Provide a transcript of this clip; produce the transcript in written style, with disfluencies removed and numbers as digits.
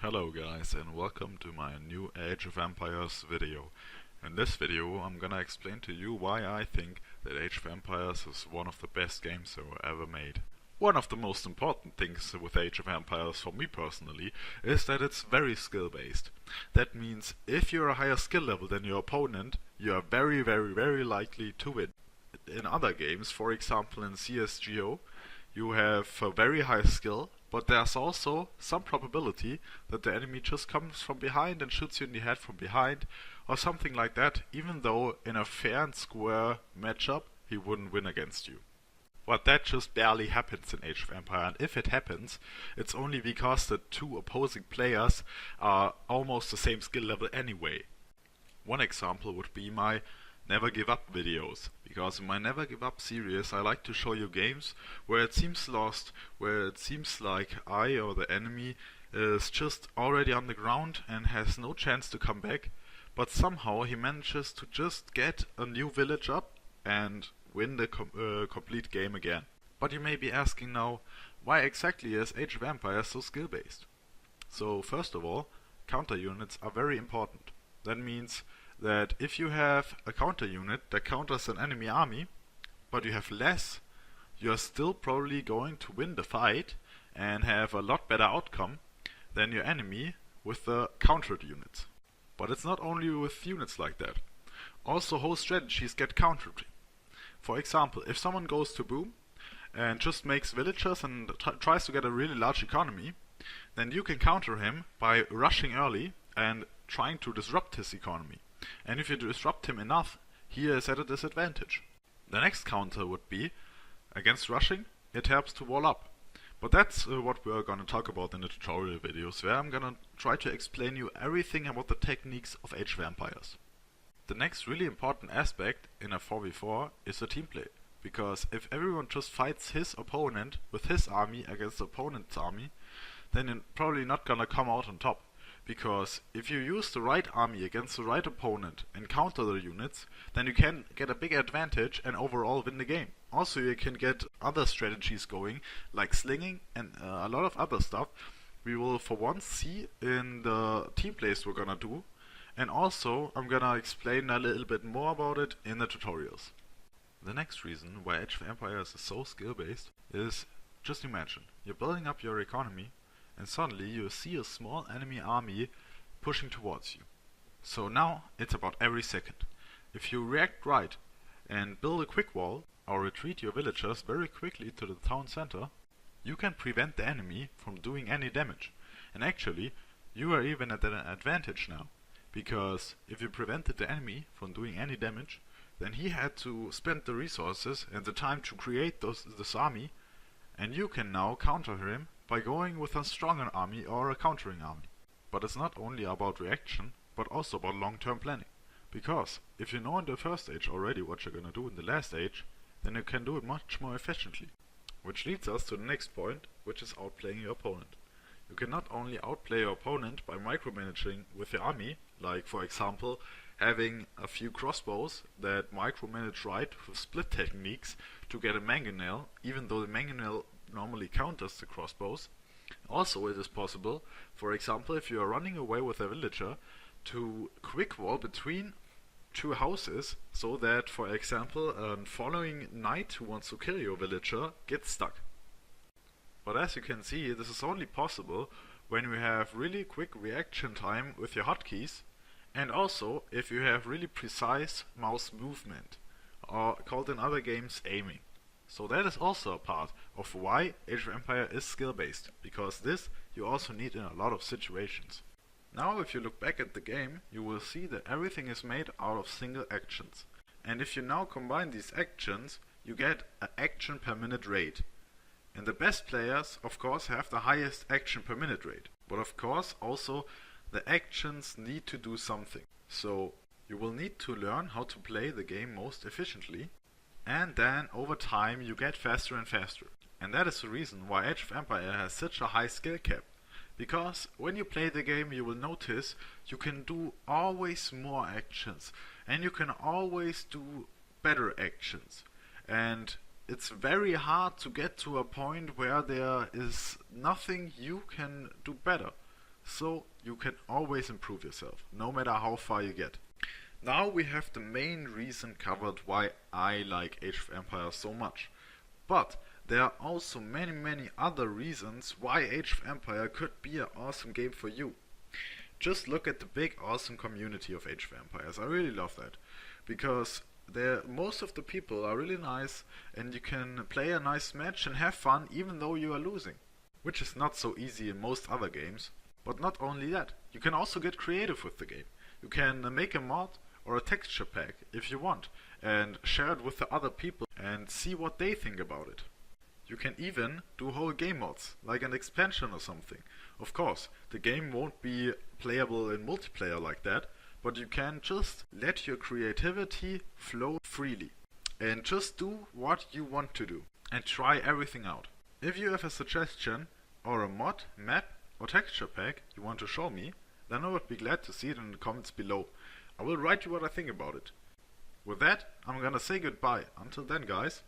Hello guys, and welcome to my new Age of Empires video. In this video I'm gonna explain to you why I think that Age of Empires is one of the best games ever made. One of the most important things with Age of Empires for me personally is that it's very skill based. That means if you're a higher skill level than your opponent, you are very likely to win. In other games, for example in CSGO, you have a very high skill, but there's also some probability that the enemy just comes from behind and shoots you in the head from behind, or something like that, even though in a fair and square matchup he wouldn't win against you. But that just barely happens in Age of Empire, and if it happens, it's only because the two opposing players are almost the same skill level anyway. One example would be my Never Give Up videos, because in my Never Give Up series I like to show you games where it seems lost, where it seems like I or the enemy is just already on the ground and has no chance to come back, but somehow he manages to just get a new village up and win the complete game again. But you may be asking now, why exactly is Age of Empires so skill based? So first of all, counter units are very important. That means that if you have a counter unit that counters an enemy army, but you have less, you are still probably going to win the fight and have a lot better outcome than your enemy with the countered units. But it's not only with units like that. Also whole strategies get countered. For example, if someone goes to boom and just makes villagers and tries to get a really large economy, then you can counter him by rushing early and trying to disrupt his economy. And if you disrupt him enough, he is at a disadvantage. The next counter would be, against rushing, it helps to wall up. But that's what we are going to talk about in the tutorial videos, where I'm going to try to explain you everything about the techniques of Age of Empires. The next really important aspect in a 4v4 is the team play. Because if everyone just fights his opponent with his army against the opponent's army, then you're probably not going to come out on top. Because if you use the right army against the right opponent and counter the units, then you can get a big advantage and overall win the game. Also you can get other strategies going, like slinging and a lot of other stuff we will for once see in the team plays we're gonna do. And also I'm gonna explain a little bit more about it in the tutorials. The next reason why Age of Empires is so skill based is, just imagine, you're building up your economy and suddenly you see a small enemy army pushing towards you. So now it's about every second. If you react right and build a quick wall or retreat your villagers very quickly to the town center, you can prevent the enemy from doing any damage. And actually, you are even at an advantage now, because if you prevented the enemy from doing any damage, then he had to spend the resources and the time to create this army, and you can now counter him by going with a stronger army or a countering army. But it's not only about reaction, but also about long-term planning. Because if you know in the first age already what you're gonna do in the last age, then you can do it much more efficiently. Which leads us to the next point, which is outplaying your opponent. You can not only outplay your opponent by micromanaging with your army, like for example having a few crossbows that micromanage right with split techniques to get a mangonel, even though the mangonel normally counters the crossbows. Also it is possible, for example, if you are running away with a villager, to quick wall between two houses, so that, for example, a following knight who wants to kill your villager gets stuck. But as you can see, this is only possible when you have really quick reaction time with your hotkeys, and also if you have really precise mouse movement, or called in other games aiming. So that is also a part of why Age of Empire is skill based, because this you also need in a lot of situations. Now if you look back at the game, you will see that everything is made out of single actions. And if you now combine these actions, you get an action per minute rate. And the best players of course have the highest action per minute rate. But of course also the actions need to do something. So you will need to learn how to play the game most efficiently. And then over time you get faster and faster. And that is the reason why Age of Empire has such a high skill cap. Because when you play the game you will notice you can do always more actions. And you can always do better actions. And it's very hard to get to a point where there is nothing you can do better. so you can always improve yourself, no matter how far you get. Now we have the main reason covered why I like Age of Empires so much. But there are also many other reasons why Age of Empires could be an awesome game for you. Just look at the big awesome community of Age of Empires. I really love that. Because most of the people are really nice and you can play a nice match and have fun even though you are losing. Which is not so easy in most other games. But not only that, you can also get creative with the game. You can make a mod or a texture pack if you want and share it with the other people and see what they think about it. You can even do whole game mods, like an expansion or something. Of course, the game won't be playable in multiplayer like that, but you can just let your creativity flow freely and just do what you want to do and try everything out. If you have a suggestion or a mod, map or texture pack you want to show me, then I would be glad to see it in the comments below. I will write you what I think about it. With that, I'm gonna say goodbye. Until then, guys.